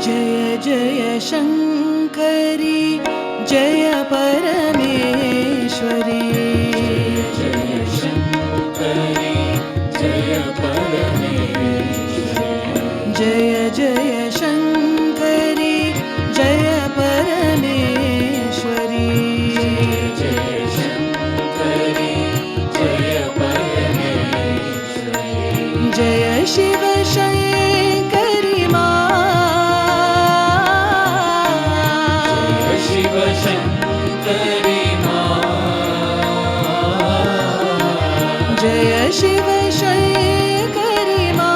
जय जय शङ्करी जय परमेश्वरी जय शङ्करी जय परमेश्वरी जय जय शङ्करी जय परमेश्वरी जय शङ्करी जय परमेश्वरी जय शिव शङ्करी मा शिव शङ्करी जय शिव शङ्करी मा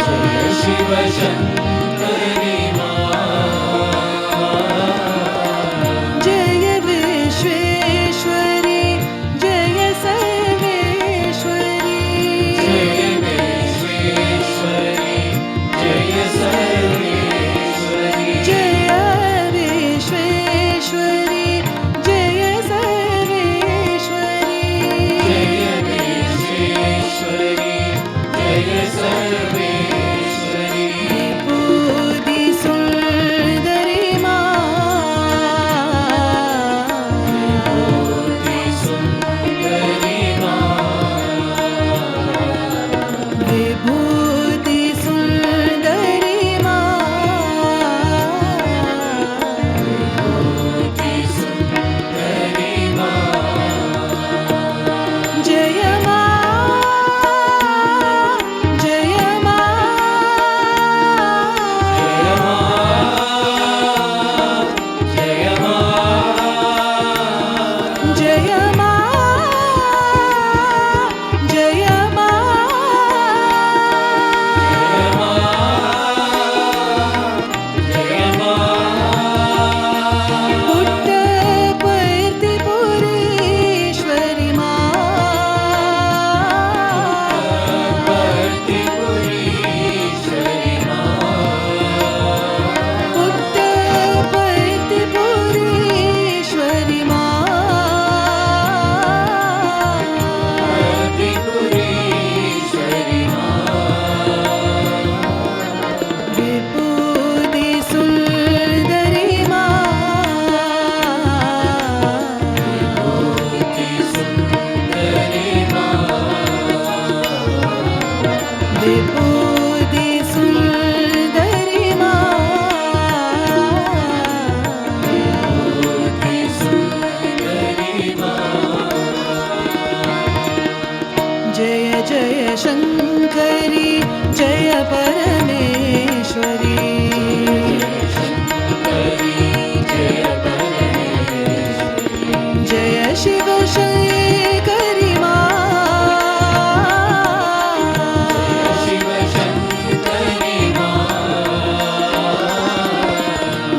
जय शिव शङ्करी जय विश्वेश्वरी जय सर्वेश्वरी जय विश्वेश्वरी जय सर्वेश्वरी जय विश्वेश्वरी जय सर्वेश्वरी जय विश्वेश्वरी जय सर्वेश्वरी विभूति सुन्दरी मा विभूति सुन्दरी विभूति सुन्दरी मा विभूति सुन्दरी जय मा जय मा जय जय मा जय मा पुट्टपर्तिपुरेश्वरी मा पुट्टपर्तिपुरेश्वरी मा विभूति सुन्दरी मा विभूति सुन्दरी मा जय जय शङ्करी जय परमेश्वरी जय शिव शङ्करी मा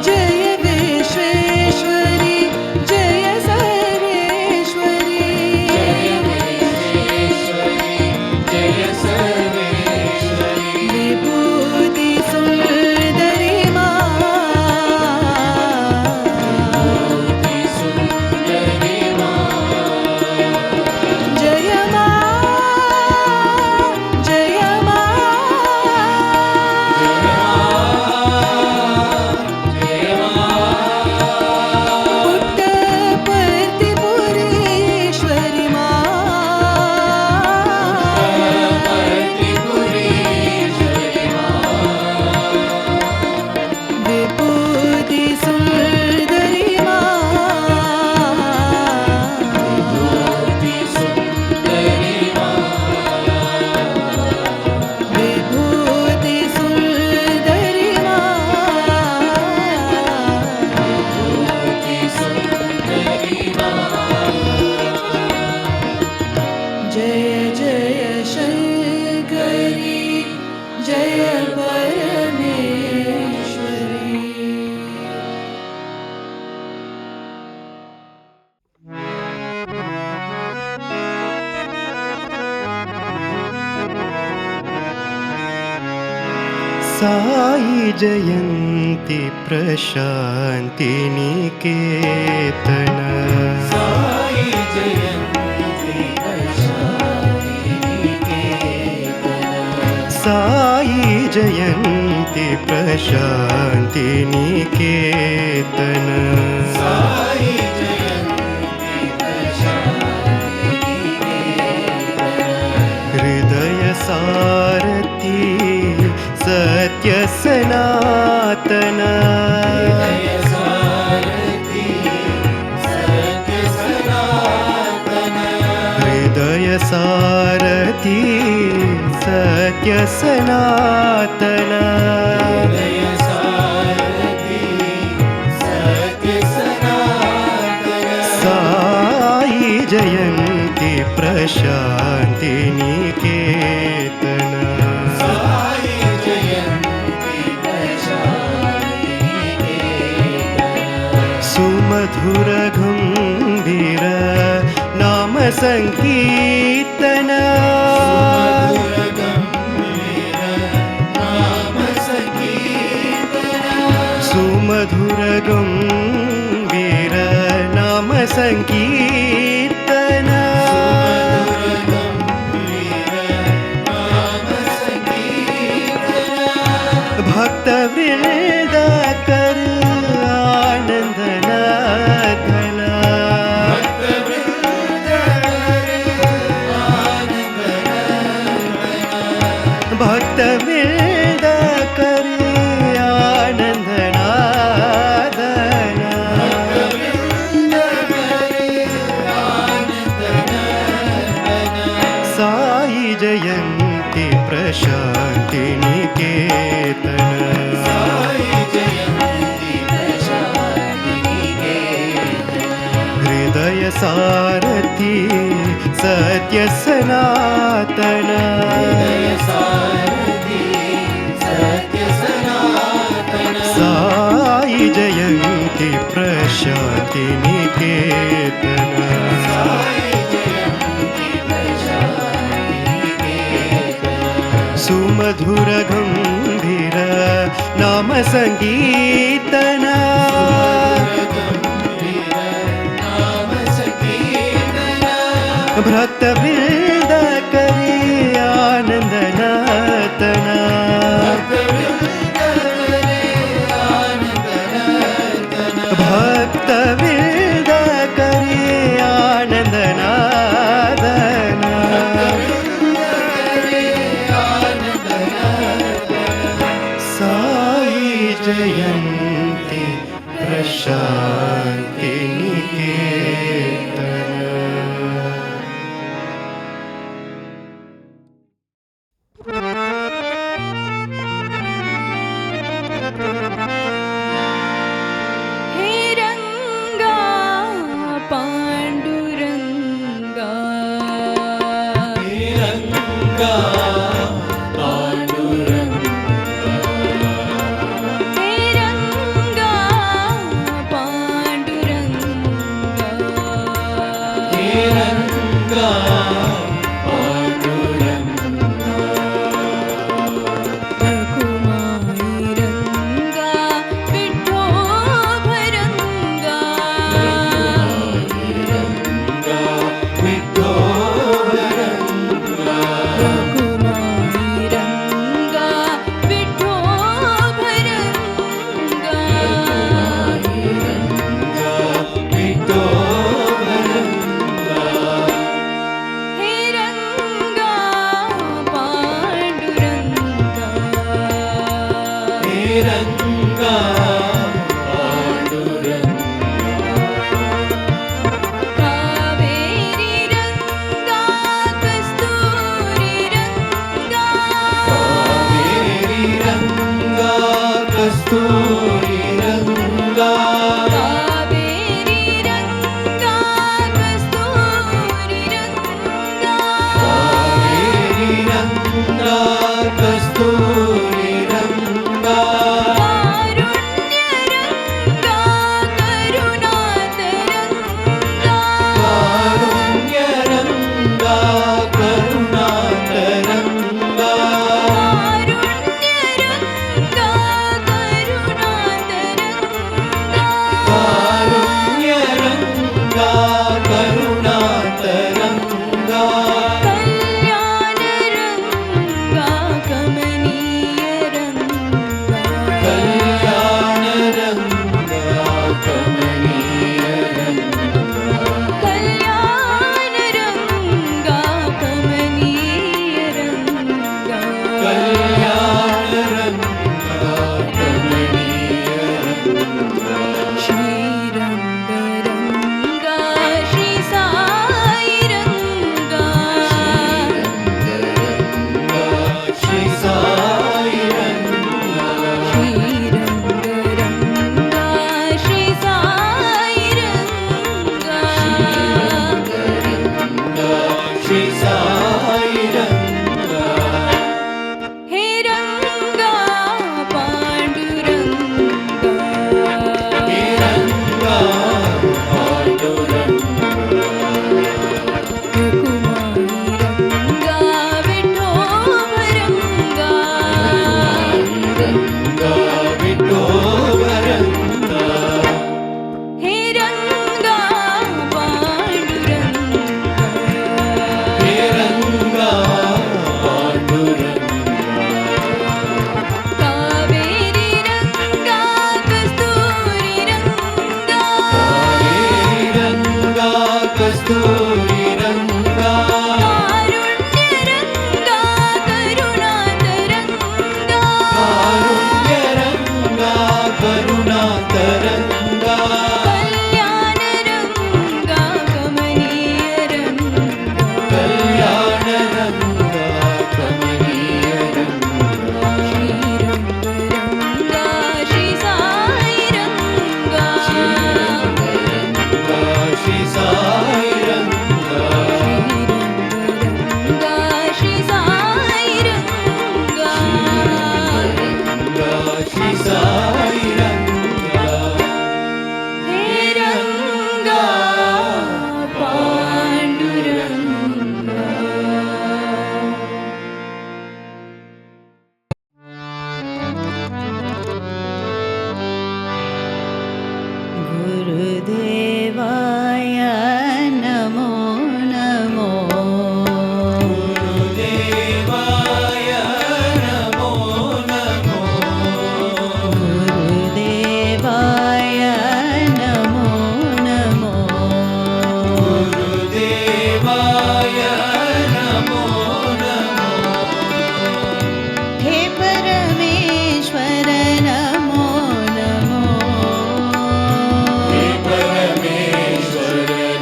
जय विश्वेश्वरी जय सर्वेश्वरी विभूति सुन्दरी मा जय मा जय मा पुट्टपर्तिपुरेश्वरी मा विभूति सुन्दरी मा विभूति सुन्दरी मा जय जय शङ्करी जय परमेश्वरी साई जयन्ती प्रशान्ति निकेतन साई जयन्ती प्रशान्ति निकेतन साई जयन्ति प्रशान्ति निकेतन साई जयन्ति प्रशान्ति निकेतन हृदय सारथी सत्य सनातन हृदय सारथी सत्य सनातन हृदय सारथी सत्य सनातन हृदय सारथी सत्य सनातन साई जयन्ति प्रशान्ति निकेतन साई जयन्ति प्रशान्ति निकेतन सुमधुर गम्भीर नाम संकीर्तन सुमधुर गम्भीर नाम संकीर्तन सुमधुर गम्भीर नाम संकीर्तन सुमधुर गम्भीर नाम संकीर्तन भक्तवृन्द कर आनन्द नर्तन भक्तवृन्द कर आनन्द नादन साई जयन्ति प्रशान्ति निकेतन हृदय सारथी सत्य सनातन साई जयन्ति प्रशान्ति निकेतन सुमधुर गम्भीर नाम संकीर्तन भक्तवृन्द करे आनन्द नर्तन भक्तवृन्द करे आनन्द नादन साई जयन्ति प्रशान्ति निकेतन हे रंगा पांडुरंगा रंगा हे रंगा पांडुरंगा रंगा रघुमाई रंगा विठो भरंगा विठो रंगा रघुमाई श्री साई रंगा हे रंगा पांडुरंगा हे रंगा पांडुरंगा कुमारी रंगा विठोबरंगा रंगा विठोबरंगा हे रंगा पांडुरंगा हे रंगा पांडुरंगा कावेरी रंगा कस्तूरी रंगा कावेरी रंगा कस्तूरी रंगा कारुण्य रंगा करुणातरंगा कारुण्य रंगा करुणातरंगा कल्याण रंगा कमनीय रंगा कल्याण रंगा कमनीय रंगा श्री साई रंगा रंगा श्री साई रंगा श्री साई रंगा रंगा श्री साई रंगा हे रंगा पांडुरंगा गुरुदेवाय नमो नमो गुरुदेवाय नमो नमो गुरुदेवाय नमो नमो गुरुदेवाय नमो नमो हे परमेश्वर नमो नमो हे परमेश्वर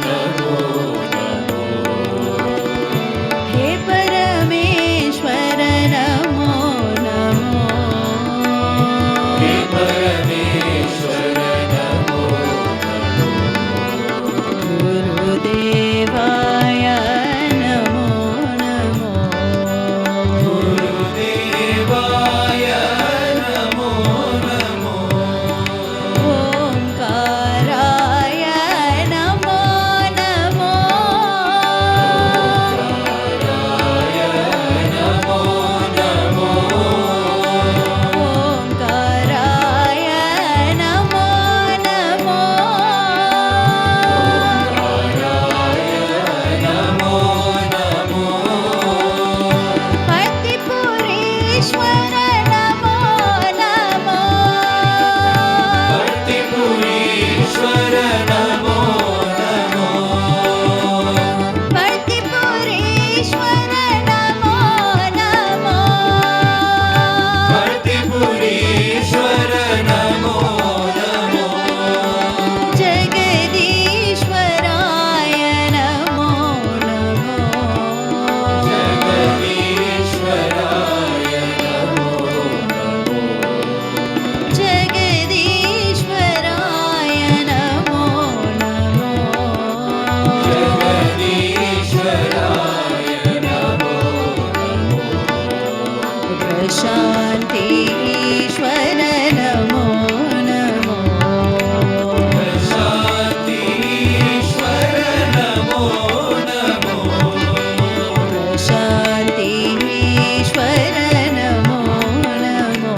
नमो नमो हे परमेश्वर नमो नमो हे परमेश्वर नमो नमो गुरुदेवाय नमो नमो गुरुदेवाय नमो नमो ओंकाराय नमो नमो नमो नमो ओंकाराय नमो नमो नमो नमो पतिपुरीश्वर नमो नमो भक्तिपुरीश्वर नमो नमो पतिपुरीश्वर नमो नमो भक्तिपुरीश्वर नमो नमो जगदीश्वराय नमो नमो जगदीश्वराय नमो नमो जगदीश्वराय नमो नमो जगदीश्वराय नमो नमो प्रशान्तीश्वर नमो नमो शान्तिश्वर नमो नमो प्रशान्तीश्वर नमो नमो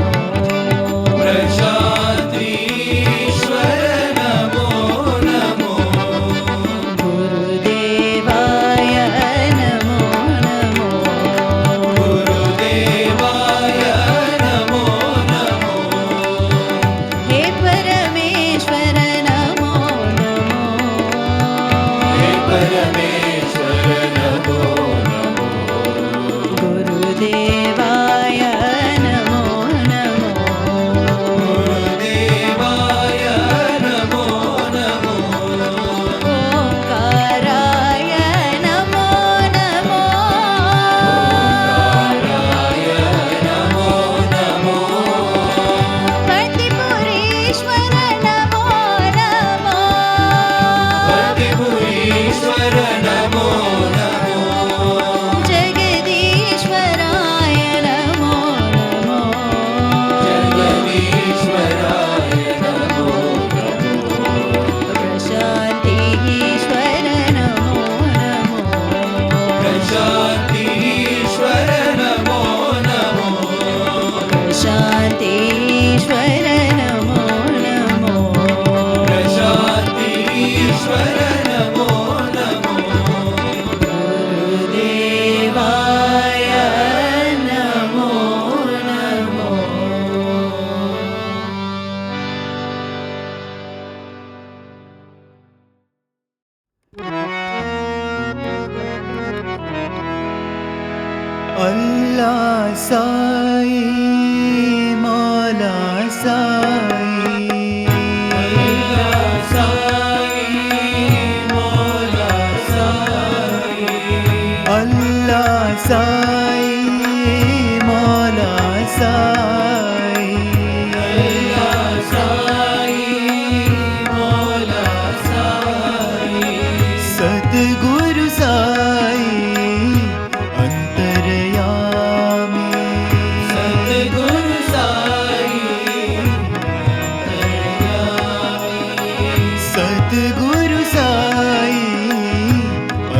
प्रशान्तिश्वर नमो नमो गुरुदेवाय नमो नमो गुरुदेवाय नमो नमो हे परमेश्वर नमो नमो हे परमेश्वर नमो नमो प्रशान्तीश्वर नमो नमो शान्तीश्वर नमो नमो प्रशान्तीश्वर नमो नमो गुरुदेवाय नमो नमो अल्लाह साई मौला साई अल्लाह साई मौला साई अल्लाह साई मौला साई अल्लाह साई मौला साई सतगुरु साई अंतरयामी सतगुरु साई सतगुरु साई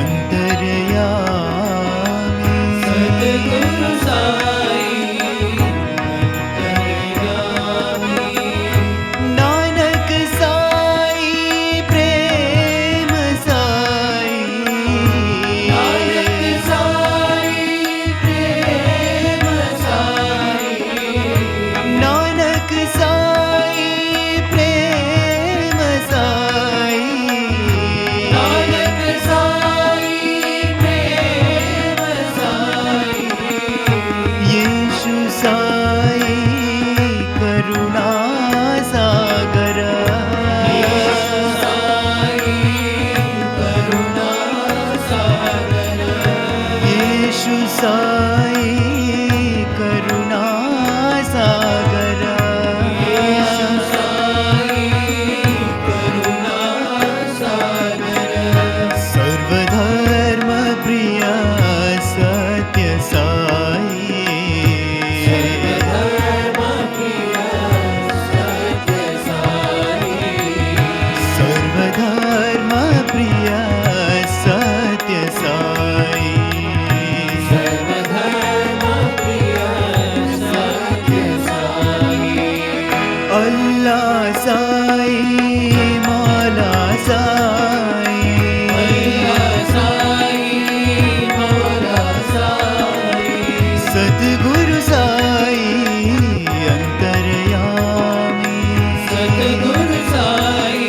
अंतरयामी सतगुरु साई नानक साई प्रेम साई नानक साई प्रेम साई नानक साई प्रेम साई नानक साई प्रेम साई येशु साई करुणा सागर साई करुणा सागर येशु साई करुणा सागर साई करुणा सागर सर्वधर्म प्रिय सत्य साई धर्म प्रिय सत्य साई सर्वधर्म प्रिय सत्य साई सर्वधर्म प्रिय सत्य साई अल्लाह साई मौला साई अल्लाह साई मौला साई सतगुरु साई अंतरयामी सतगुरु साई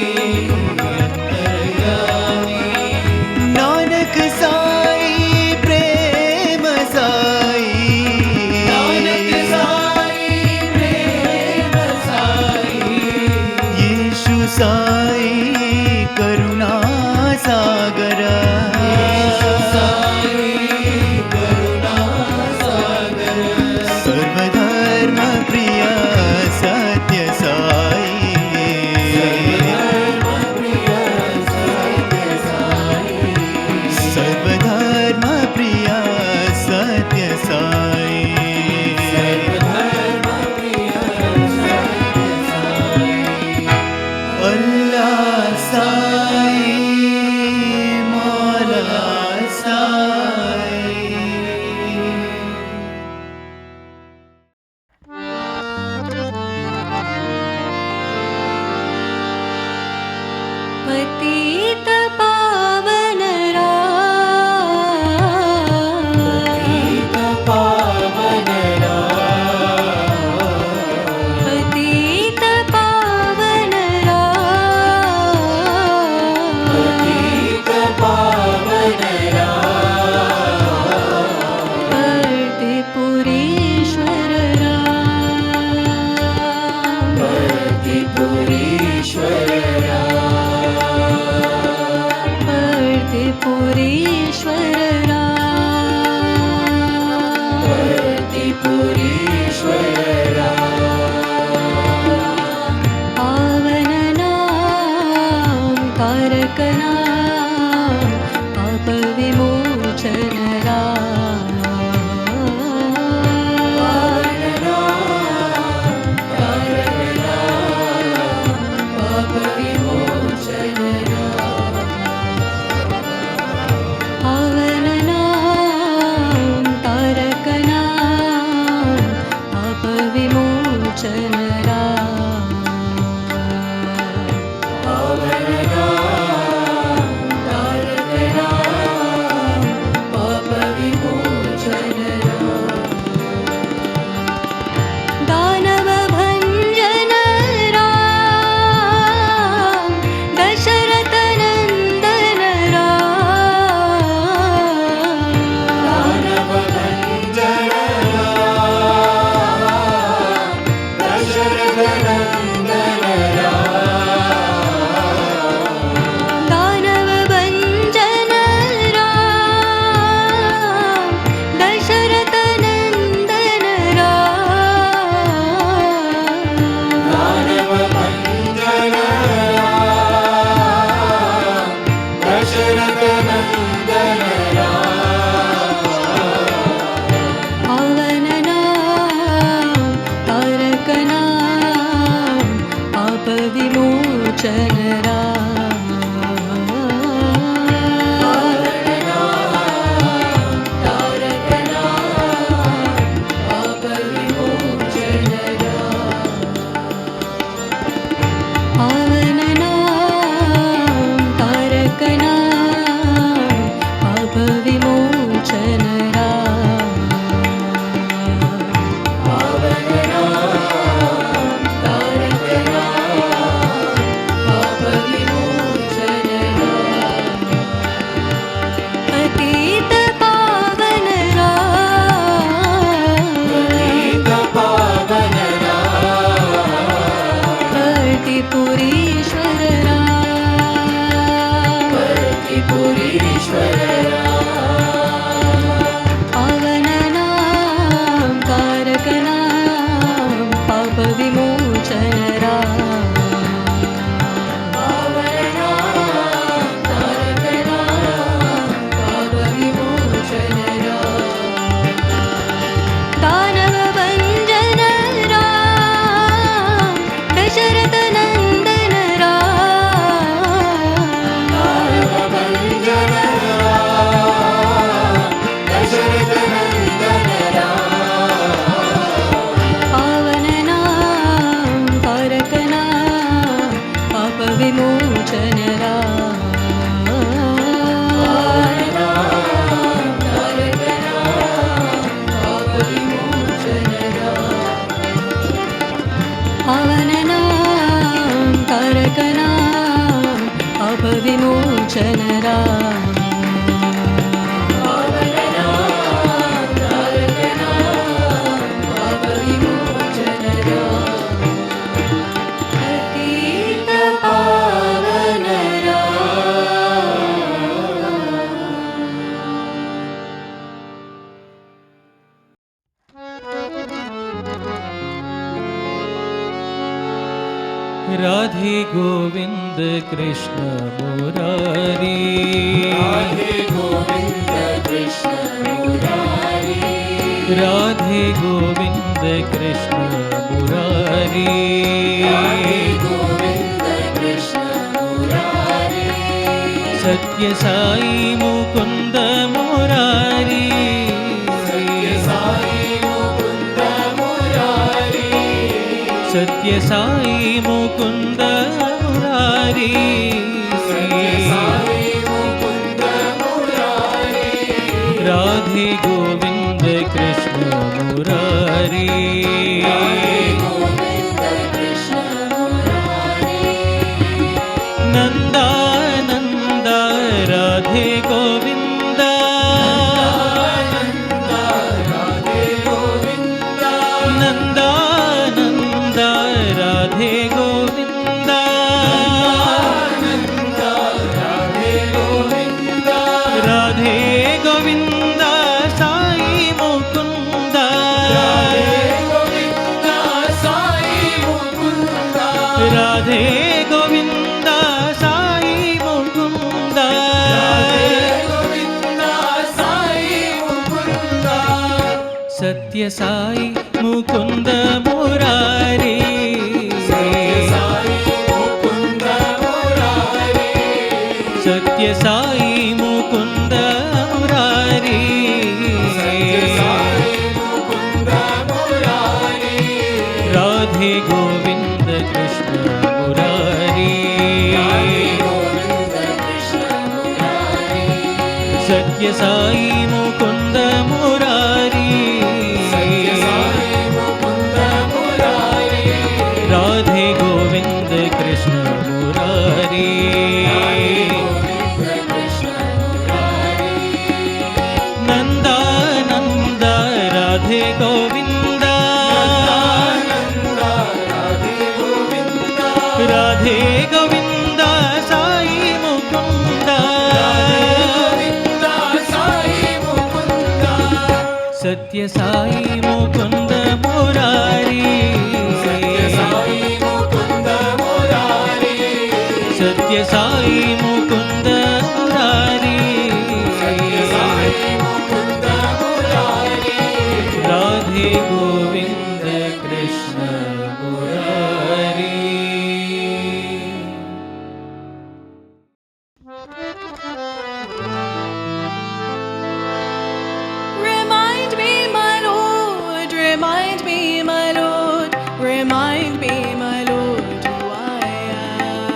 अंतर्यामी नानक साई प्रेम साई नानक साई प्रेम साई येशु साई करुणा सागर साई करुणा सागर सर्वधर्म प्रिय सत्य साई सर्वधर्म प्रिय सत्य साई सर्वधर्म प्रिय सत्य साई सर्वधर्म प्रिय सत्य साई अल्लाह साई मौला साई पतित पावन राम पावन पतित पावन राम पावन परतिपुरीश्वर राम पुरीश्वर परतिपुरीश्वर राम पुरीश्वर पावन नाम तारक नाम पाप विमोचन राम पाप विमोचन पावन नाम राधे गोविंद कृष्ण मुरारी, राधे गोविंद कृष्ण मुरारी, राधे गोविंद कृष्ण मुरारी, राधे गोविंद कृष्ण मुरारी, सत्य साई मुकुंद मुरारी, सत्य साई मुकुंद मुरारी, सत्य साई मुकुंद मुरारी, सत्य साई मुकुंद मुरारी, राधे गोविंद कृष्ण मुरारी, राधे गोविंद कृष्ण मुरारी, नंदानंद राधे गोविंद, राधे गोविंद, नंदानंद राधे गोविंद, राधे गोविंद, राधे गोविंद साई मुकुंद, राधे गोविंद साई मुकुंद, राधे गोविंद साई मुकुंद, राधे गोविंद साई मुकुंद, सत्य साई मुकुंद मुरारी, साई मुकुंद मुरारी, सत्य साई मुकुंद मुरारी, साई मुकुंद मुरारी, राधे गोविंद कृष्ण मुरारी, गोविंद कृष्ण मुरारी, सत्य साई मुकुंद मुरारी, साई मुकुंद मुरारी, राधे गोविंद कृष्ण मुरारी, गोविंद कृष्ण मुरारी, नंदानंद राधे गोविंद, राधे गोविंद, राधे गोविंद साई मुकुंद, गोविंद साई मुकुंद, सत्य साई मुकुंद मुरारी, सत्य साई मुकुंद मुरारी, सत्य साई मुकुंद मुरारी, सत्य Sai Mukund Murari, Radhe Govind Krishna Murari. Remind me, my Lord, remind me, my Lord, remind me, my Lord, who I am.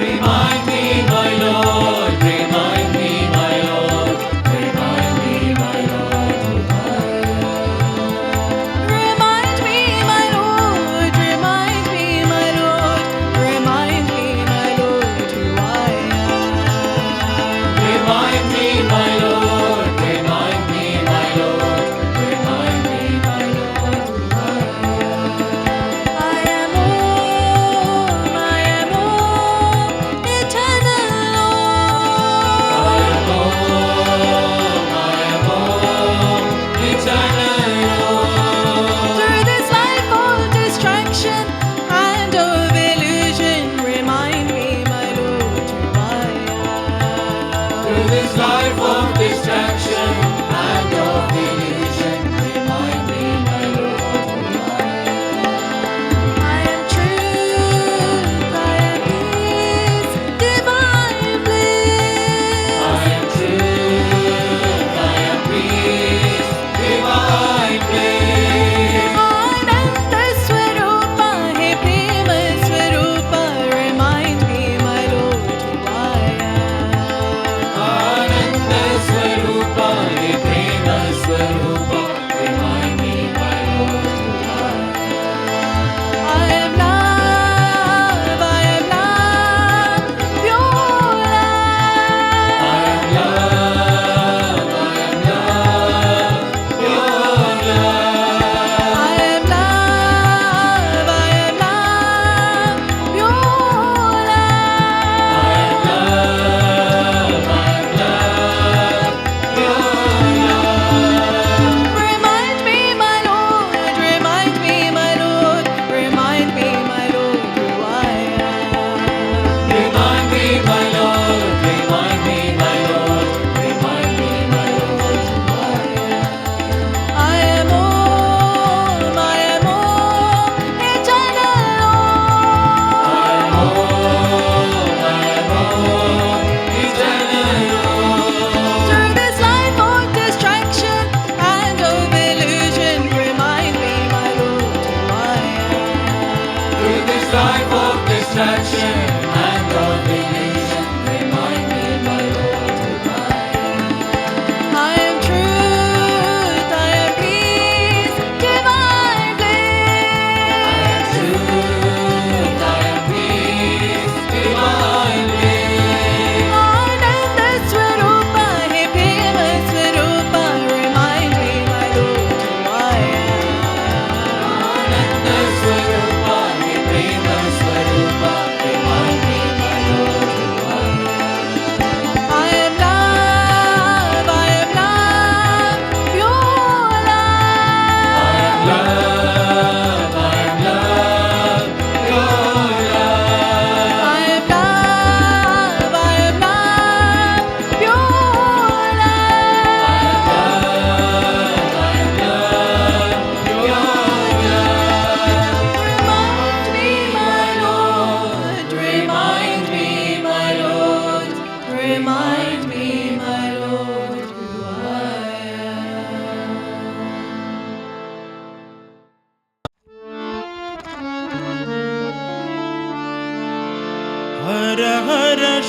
Remind me, my Lord, remind me, my Lord, remind me, my Lord, who I am.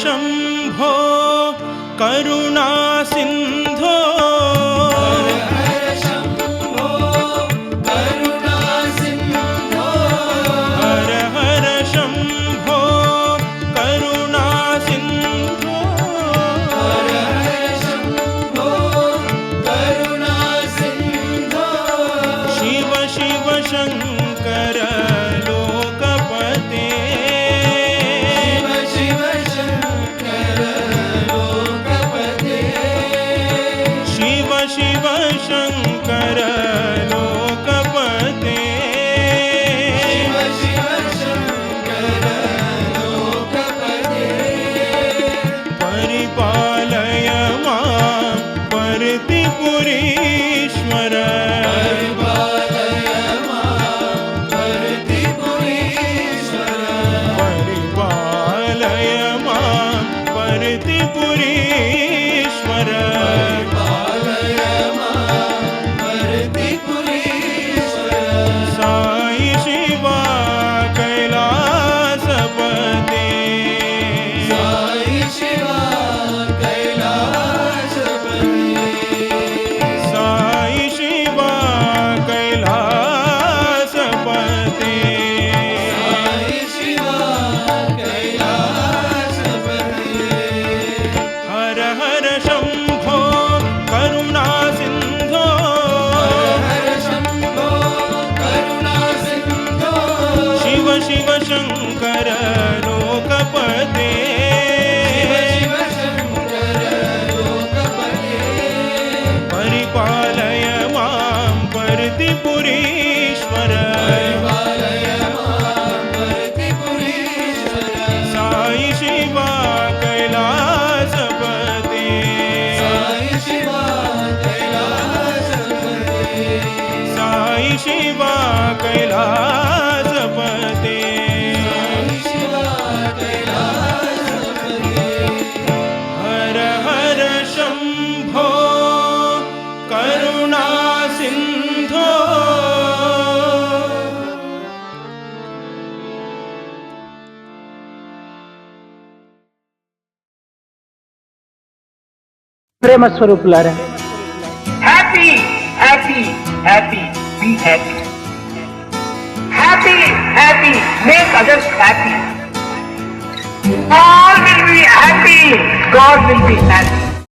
Shambho करुणा सिन्धो हर हर शम्भो करुणा सिन्धो शिव शिव शङ्कर लोकपते शिव शिव शङ्कर लोकपते परिपालय मां परतिपुरीश्वर परिपालय मां परतिपुरीश्वर साई शिवा कैलासपते साई शिवा कैलासपते हर हर शम्भो करुणा सिन्धो शिव शिव शङ्कर लोकपते परिपालय मां परतिपुरीश्वर साई शिवा कैलासपते साई शिवा कैलासपते हर हर शम्भो करुणा सिन्धो ప్రేమ స్వరూపులారా, Happy, happy, happy, be happy. Happy, happy, make others happy. All will be happy, God will be happy.